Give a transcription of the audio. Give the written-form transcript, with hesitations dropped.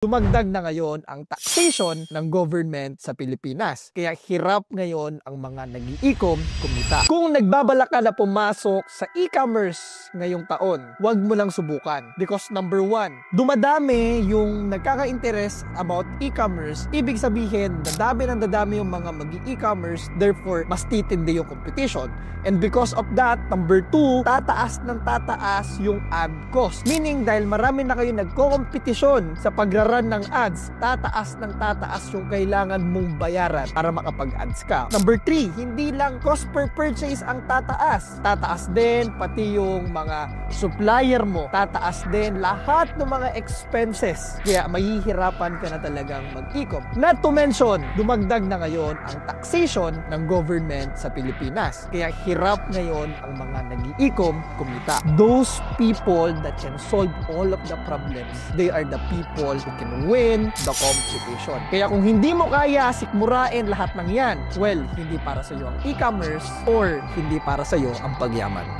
Dumagdag na ngayon ang taxation ng government sa Pilipinas. Kaya hirap ngayon ang mga nag-iikom kumita. Kung nagbabalak ka na pumasok sa e-commerce ngayong taon, huwag mo lang subukan. Because number one, dumadami yung nagkaka-interest about e-commerce. Ibig sabihin, dadami yung mga mag-e-commerce. Therefore, mas titindi yung competition. And because of that, number two, tataas yung ad cost. Meaning, dahil marami na kayo nagko-kompetisyon sa pagrarun ng ads, tataas yung kailangan mong bayaran para makapag-ads ka. Number 3, hindi lang cost per purchase ang tataas. Tataas din pati yung mga supplier mo. Tataas din lahat ng mga expenses. Kaya mahihirapan ka na talagang mag-e-com. Not to mention, dumagdag na ngayon ang taxation ng government sa Pilipinas. Kaya hirap ngayon ang mga nag-e-com kumita. Those people that can solve all of the problems, they are the people who can win the competition. Kaya kung hindi mo kaya sikmurain lahat ng yan, well, hindi para sa iyo ang e-commerce or hindi para sa iyo ang pagyaman.